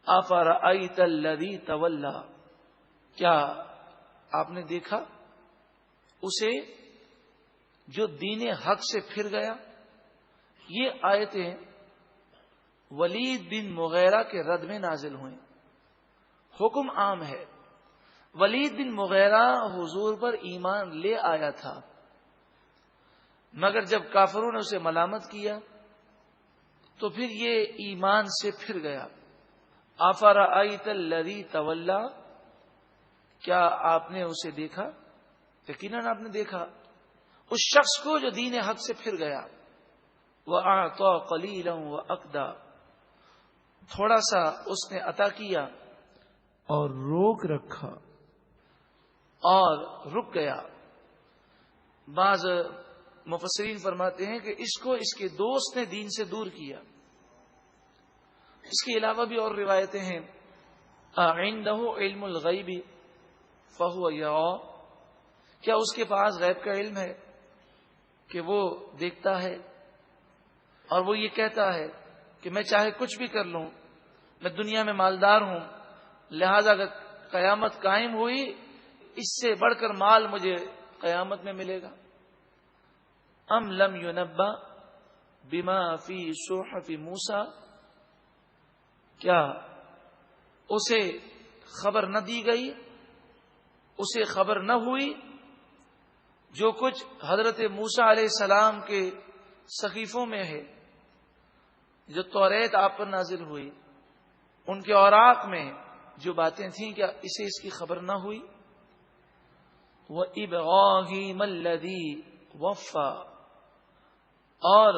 افرأیت الذی تولی، کیا آپ نے دیکھا اسے جو دین حق سے پھر گیا؟ یہ آیتیں ولید بن مغیرہ کے رد میں نازل ہوئیں. حکم عام ہے. ولید بن مغیرہ حضور پر ایمان لے آیا تھا، مگر جب کافروں نے اسے ملامت کیا تو پھر یہ ایمان سے پھر گیا. افرأیت الذی تولی، کیا آپ نے اسے دیکھا؟ یقیناً آپ نے دیکھا اس شخص کو جو دین حق سے پھر گیا. وَأَعْطَى قَلِيلًا وَأَكْدَى، تھوڑا سا اس نے عطا کیا اور روک رکھا اور رک گیا. بعض مفسرین فرماتے ہیں کہ اس کو اس کے دوست نے دین سے دور کیا. اس کے علاوہ بھی اور روایتیں ہیں. عِندَهُ عِلْمُ الْغَيْبِ فَهُوَ يَرَى، کیا اس کے پاس غیب کا علم ہے کہ وہ دیکھتا ہے اور وہ یہ کہتا ہے کہ میں چاہے کچھ بھی کر لوں، میں دنیا میں مالدار ہوں، لہذا اگر قیامت قائم ہوئی اس سے بڑھ کر مال مجھے قیامت میں ملے گا. ام لم ينبأ بما فی صحف موسیٰ، کیا اسے خبر نہ دی گئی، اسے خبر نہ ہوئی جو کچھ حضرت موسیٰ علیہ السلام کے صحیفوں میں ہے، جو توریت آپ پر نازل ہوئی، ان کے اوراق میں جو باتیں تھیں، کیا اسے اس کی خبر نہ ہوئی؟ وَإِبْرَاهِيمَ الَّذِي وَفَّى، اور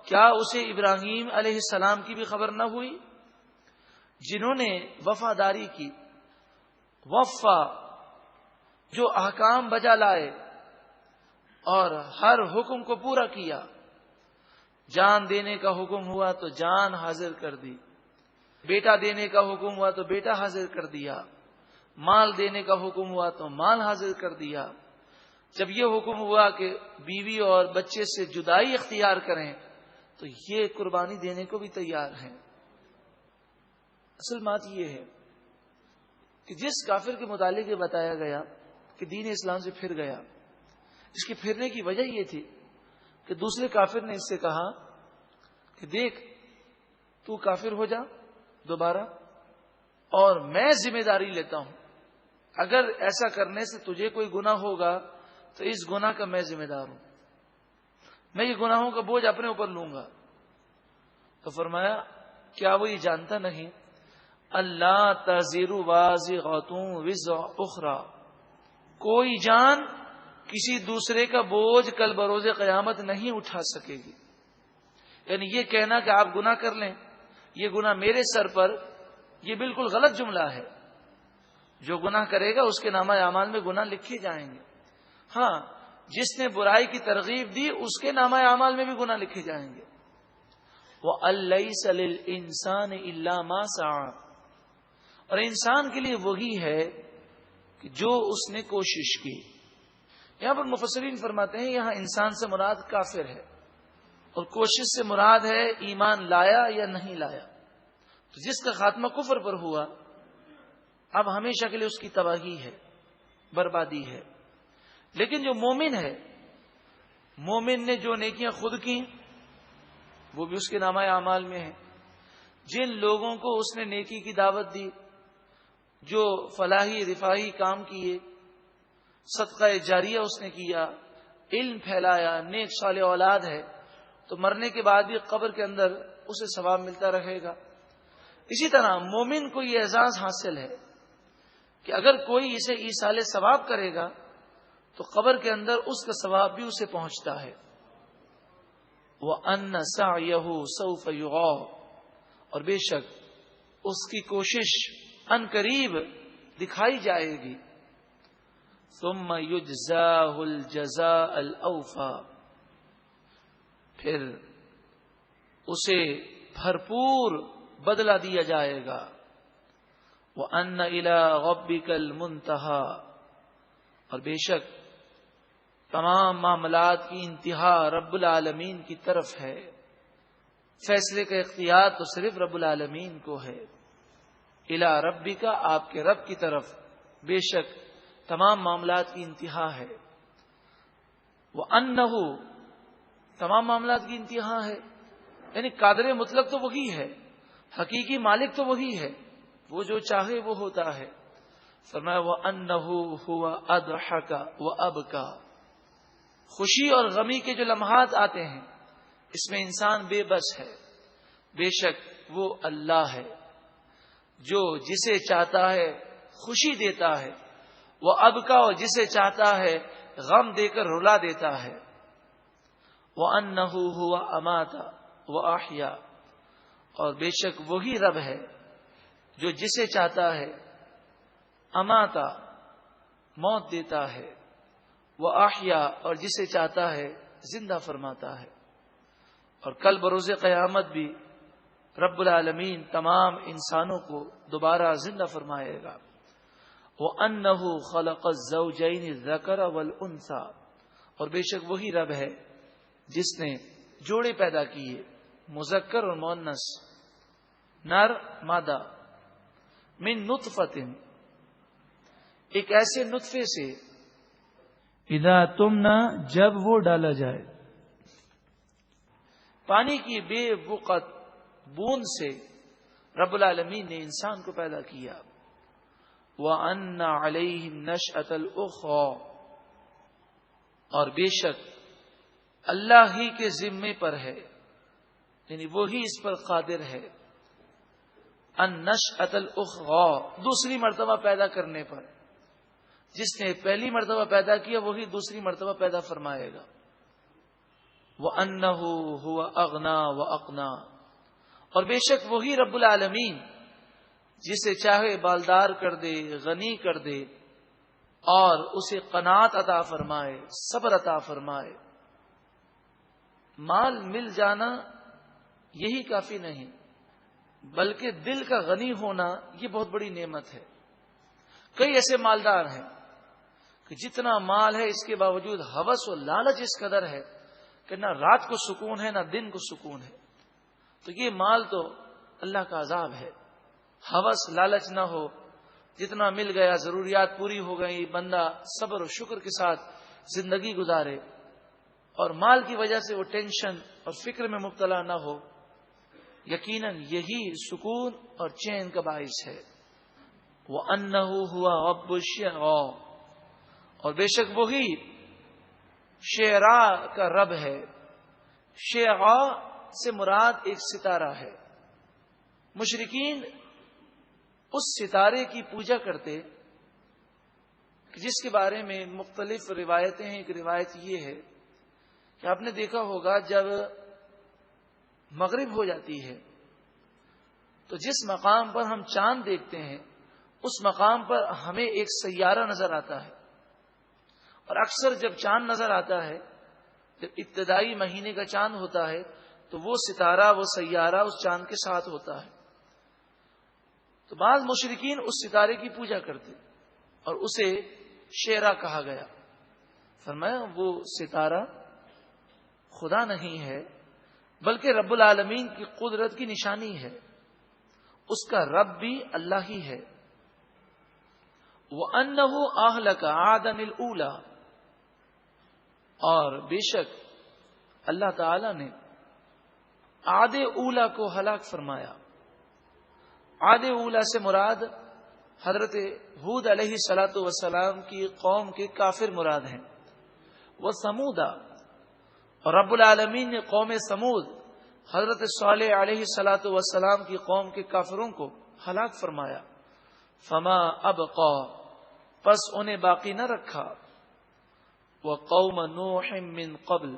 کیا اسے ابراہیم علیہ السلام کی بھی خبر نہ ہوئی جنہوں نے وفاداری کی. وفا، جو احکام بجا لائے اور ہر حکم کو پورا کیا. جان دینے کا حکم ہوا تو جان حاضر کر دی، بیٹا دینے کا حکم ہوا تو بیٹا حاضر کر دیا، مال دینے کا حکم ہوا تو مال حاضر کر دیا. جب یہ حکم ہوا کہ بیوی اور بچے سے جدائی اختیار کریں تو یہ قربانی دینے کو بھی تیار ہیں. اصل بات یہ ہے کہ جس کافر کے متعلق یہ بتایا گیا کہ دین اسلام سے پھر گیا، اس کے پھرنے کی وجہ یہ تھی کہ دوسرے کافر نے اس سے کہا کہ دیکھ تو کافر ہو جا دوبارہ اور میں ذمہ داری لیتا ہوں، اگر ایسا کرنے سے تجھے کوئی گناہ ہوگا تو اس گناہ کا میں ذمہ دار ہوں، میں یہ گناہوں کا بوجھ اپنے اوپر لوں گا. تو فرمایا کیا وہ یہ جانتا نہیں اللہ تزر وازرۃ وزر اخری، کوئی جان کسی دوسرے کا بوجھ کل بروز قیامت نہیں اٹھا سکے گی. یعنی یہ کہنا کہ آپ گناہ کر لیں، یہ گناہ میرے سر پر، یہ بالکل غلط جملہ ہے. جو گناہ کرے گا اس کے نامہ اعمال میں گناہ لکھے جائیں گے. ہاں، جس نے برائی کی ترغیب دی اس کے نامہ اعمال میں بھی گناہ لکھے جائیں گے. وَأَلَّيْسَ لِلْإِنسَانِ إِلَّا مَا سَعَى، اور انسان کے لیے وہی ہے کہ جو اس نے کوشش کی. یہاں پر مفسرین فرماتے ہیں یہاں انسان سے مراد کافر ہے اور کوشش سے مراد ہے ایمان لایا یا نہیں لایا. تو جس کا خاتمہ کفر پر ہوا اب ہمیشہ کے لیے اس کی تباہی ہے، بربادی ہے. لیکن جو مومن ہے، مومن نے جو نیکیاں خود کی وہ بھی اس کے نامہ اعمال میں ہے. جن لوگوں کو اس نے نیکی کی دعوت دی، جو فلاحی رفاہی کام کیے، صدقہ جاریہ اس نے کیا، علم پھیلایا، نیک صالح اولاد ہے، تو مرنے کے بعد بھی قبر کے اندر اسے ثواب ملتا رہے گا. اسی طرح مومن کو یہ اعزاز حاصل ہے کہ اگر کوئی اسے ایصال ثواب کرے گا تو قبر کے اندر اس کا ثواب بھی اسے پہنچتا ہے. وَأَنَّ سَعْيَهُ سَوْفَ يُرَىٰ، اور بے شک اس کی کوشش ان قریب دکھائی جائے گی. ثُمَّ يُجْزَاهُ الْجَزَاءَ الْأَوْفَىٰ، پھر اسے بھرپور بدلہ دیا جائے گا. وَأَنَّ إِلَىٰ رَبِّكَ الْمُنتَهَىٰ، اور بے شک تمام معاملات کی انتہا رب العالمین کی طرف ہے. فیصلے کا اختیار تو صرف رب العالمین کو ہے. الی ربک، آپ کے رب کی طرف بے شک تمام معاملات کی انتہا ہے. وَأَنَّهُ، تمام معاملات کی انتہا ہے، یعنی قادر مطلق تو وہی ہے، حقیقی مالک تو وہی ہے، وہ جو چاہے وہ ہوتا ہے. فرمایا وَأَنَّهُ هُوَ أَضْحَكَ وَأَبْكَى، خوشی اور غمی کے جو لمحات آتے ہیں اس میں انسان بے بس ہے. بے شک وہ اللہ ہے جو جسے چاہتا ہے خوشی دیتا ہے، وہ ابکا، اور جسے چاہتا ہے غم دے کر رلا دیتا ہے. وَأَنَّهُ هُوَ أَمَاتَ وَأَحْيَا، اور بے شک وہی رب ہے جو جسے چاہتا ہے اماتا، موت دیتا ہے، وَأَحْيَا، اور جسے چاہتا ہے زندہ فرماتا ہے. اور کل بروز قیامت بھی رب العالمین تمام انسانوں کو دوبارہ زندہ فرمائے گا. وَأَنَّهُ خَلَقَ الزَّوْجَيْنِ الذَّكَرَ وَالْأُنثَى، اور بے شک وہی رب ہے جس نے جوڑے پیدا کیے، مذکر اور مؤنث، نر مادہ، من نطفۃ، ایک ایسے نطفے سے، اذا تمنا، جب وہ ڈالا جائے، پانی کی بے وقت بوند سے رب العالمین نے انسان کو پیدا کیا. وَأَنَّ عَلَيْهِ النَّشْأَةَ الْأُخْرَى، اور بے شک اللہ ہی کے ذمے پر ہے، یعنی وہی اس پر قادر ہے، النشأۃ الاخری، دوسری مرتبہ پیدا کرنے پر. جس نے پہلی مرتبہ پیدا کیا وہی دوسری مرتبہ پیدا فرمائے گا. وَأَنَّهُ هُوَ أَغْنَى وَأَقْنَى، اور بے شک وہی رب العالمین جسے چاہے بالدار کر دے، غنی کر دے، اور اسے قناعت عطا فرمائے، صبر عطا فرمائے. مال مل جانا یہی کافی نہیں، بلکہ دل کا غنی ہونا یہ بہت بڑی نعمت ہے. کئی ایسے مالدار ہیں کہ جتنا مال ہے اس کے باوجود ہوس و لالچ اس قدر ہے کہ نہ رات کو سکون ہے نہ دن کو سکون ہے. تو یہ مال تو اللہ کا عذاب ہے. ہوس لالچ نہ ہو، جتنا مل گیا ضروریات پوری ہو گئی، بندہ صبر و شکر کے ساتھ زندگی گزارے، اور مال کی وجہ سے وہ ٹینشن اور فکر میں مبتلا نہ ہو. یقیناً یہی سکون اور چین کا باعث ہے. وَأَنَّهُ هُوَ رَبُّ الشِّعْرَىٰ، اور بے شک وہی شعراء کا رب ہے. شعراء سے مراد ایک ستارہ ہے. مشرکین اس ستارے کی پوجا کرتے جس کے بارے میں مختلف روایتیں ہیں. ایک روایت یہ ہے کہ آپ نے دیکھا ہوگا جب مغرب ہو جاتی ہے تو جس مقام پر ہم چاند دیکھتے ہیں اس مقام پر ہمیں ایک سیارہ نظر آتا ہے. اور اکثر جب چاند نظر آتا ہے، جب ابتدائی مہینے کا چاند ہوتا ہے تو وہ ستارہ، وہ سیارہ اس چاند کے ساتھ ہوتا ہے. تو بعض مشرکین اس ستارے کی پوجا کرتے اور اسے شعرا کہا گیا. فرمایا وہ ستارہ خدا نہیں ہے بلکہ رب العالمین کی قدرت کی نشانی ہے، اس کا رب بھی اللہ ہی ہے. وَأَنَّهُ أَهْلَكَ عَادًا الْأُولَىٰ، اور بے شک اللہ تعالی نے عاد اولا کو ہلاک فرمایا. عاد اولا سے مراد حضرت ہود علیہ الصلاۃ والسلام کی قوم کے کافر مراد ہیں. وہ سمودا، اور رب العالمین نے قوم سمود حضرت صالح علیہ الصلاۃ والسلام کی قوم کے کافروں کو ہلاک فرمایا. فما ابقا، پس انہیں باقی نہ رکھا. وقوم نوح من قبل،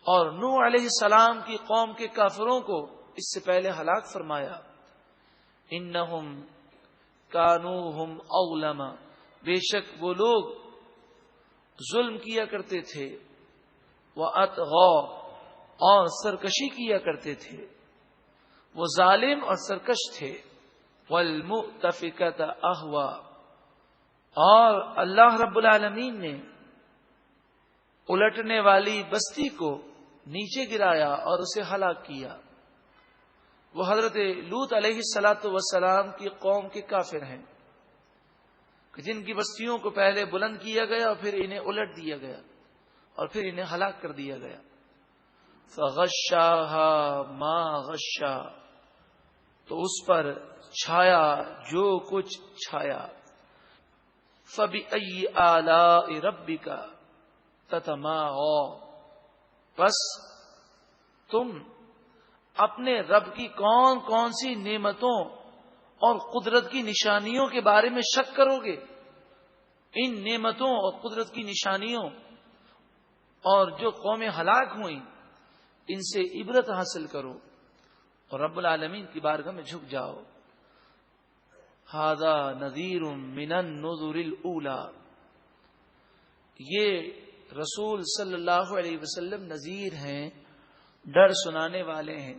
اور نوح علیہ السلام کی قوم کے کافروں کو اس سے پہلے ہلاک فرمایا. انہم کانوا ہم اظلم، بے شک وہ لوگ ظلم کیا کرتے تھے. وَأَطْغَىٰ، اور سرکشی کیا کرتے تھے، وہ ظالم اور سرکش تھے. وَالْمُؤْتَفِكَةَ أَهْوَىٰ، اور اللہ رب العالمین نے الٹنے والی بستی کو نیچے گرایا اور اسے ہلاک کیا. وہ حضرت لوط علیہ الصلوۃ والسلام کی قوم کے کافر ہیں، جن کی بستیوں کو پہلے بلند کیا گیا اور پھر انہیں الٹ دیا گیا اور پھر انہیں ہلاک کر دیا گیا۔ فغشاها ما غشا، تو اس پر چھایا جو کچھ چھایا۔ فبأي آلاء ربك تتمارى، بس تم اپنے رب کی کون کون سی نعمتوں اور قدرت کی نشانیوں کے بارے میں شک کرو گے؟ ان نعمتوں اور قدرت کی نشانیوں اور جو قومیں ہلاک ہوئیں ان سے عبرت حاصل کرو اور رب العالمین کی بارگاہ میں جھک جاؤ۔ ھذا نذیر من النذر الاولی، یہ رسول صلی اللہ علیہ وسلم نذیر ہیں، ڈر سنانے والے ہیں۔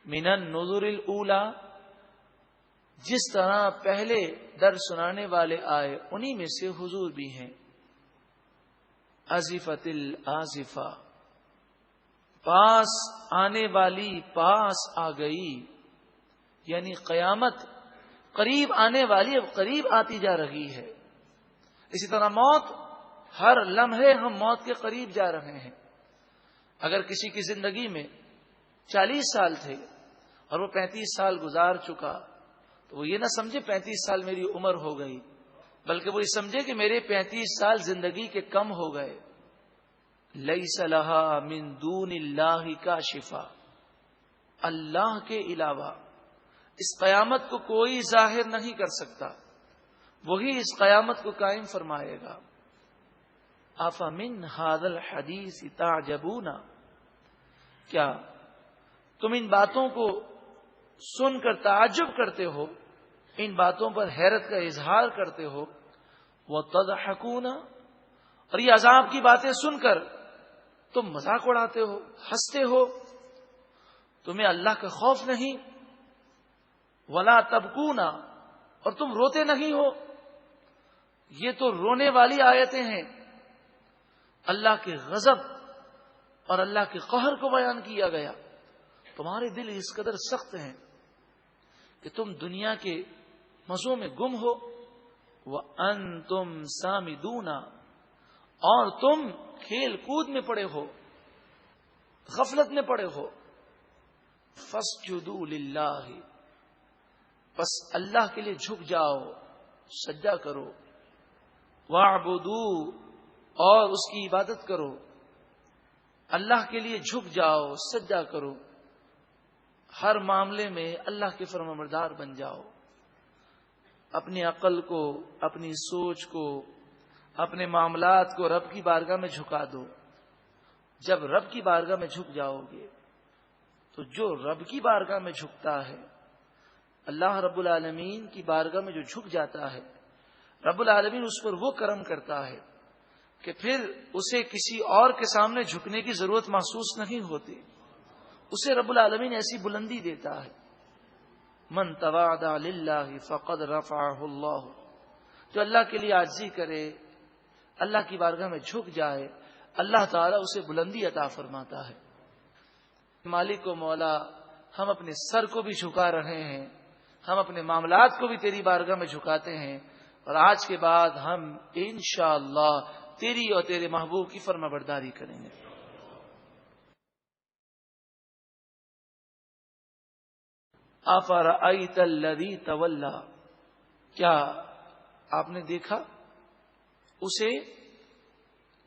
من النذر الاولی، جس طرح پہلے ڈر سنانے والے آئے انہی میں سے حضور بھی ہیں۔ ازفت الازفہ، پاس آنے والی پاس آ گئی، یعنی قیامت قریب آنے والی اب قریب آتی جا رہی ہے۔ اسی طرح موت، ہر لمحے ہم موت کے قریب جا رہے ہیں۔ اگر کسی کی زندگی میں 40 سال تھے اور وہ 35 سال گزار چکا تو وہ یہ نہ سمجھے 35 سال میری عمر ہو گئی، بلکہ وہ یہ سمجھے کہ میرے 35 سال زندگی کے کم ہو گئے۔ لیس لہا من دون اللہ کاشفا، اللہ کے علاوہ اس قیامت کو کوئی ظاہر نہیں کر سکتا، وہی اس قیامت کو قائم فرمائے گا۔ افمن ھذا الحدیث تعجبون، کیا تم ان باتوں کو سن کر تعجب کرتے ہو، ان باتوں پر حیرت کا اظہار کرتے ہو؟ وتضحکون، اور یہ عذاب کی باتیں سن کر تم مذاق اڑاتے ہو، ہنستے ہو، تمہیں اللہ کا خوف نہیں؟ ولا تبکون، اور تم روتے نہیں ہو؟ یہ تو رونے والی آیتیں ہیں، اللہ کے غضب اور اللہ کے قہر کو بیان کیا گیا۔ تمہارے دل اس قدر سخت ہیں کہ تم دنیا کے مزوں میں گم ہو۔ وَأَنْتُمْ سَامِدُونَ، اور تم کھیل کود میں پڑے ہو، غفلت میں پڑے ہو۔ فَاسْجُدُوا لِلَّهِ، بس اللہ کے لیے جھک جاؤ، سجدہ کرو۔ وَاعْبُدُوا، اور اس کی عبادت کرو۔ اللہ کے لیے جھک جاؤ، سجدہ کرو، ہر معاملے میں اللہ کے فرمانبردار بن جاؤ۔ اپنی عقل کو، اپنی سوچ کو، اپنے معاملات کو رب کی بارگاہ میں جھکا دو۔ جب رب کی بارگاہ میں جھک جاؤ گے تو جو رب کی بارگاہ میں جھکتا ہے، اللہ رب العالمین کی بارگاہ میں جو جھک جاتا ہے، رب العالمین اس پر وہ کرم کرتا ہے کہ پھر اسے کسی اور کے سامنے جھکنے کی ضرورت محسوس نہیں ہوتی، اسے رب العالمین ایسی بلندی دیتا ہے۔ من تواضع للہ فقد رفعہ اللہ، جو اللہ کے لیے عاجزی کرے، اللہ کی بارگاہ میں جھک جائے، اللہ تعالیٰ اسے بلندی عطا فرماتا ہے۔ مالک و مولا، ہم اپنے سر کو بھی جھکا رہے ہیں، ہم اپنے معاملات کو بھی تیری بارگاہ میں جھکاتے ہیں، اور آج کے بعد ہم انشاءاللہ تیری اور تیرے محبوب کی فرما برداری کریں گے۔ افرأیت الذی تولی، کیا آپ نے دیکھا اسے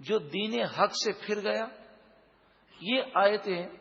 جو دین حق سے پھر گیا؟ یہ آیتیں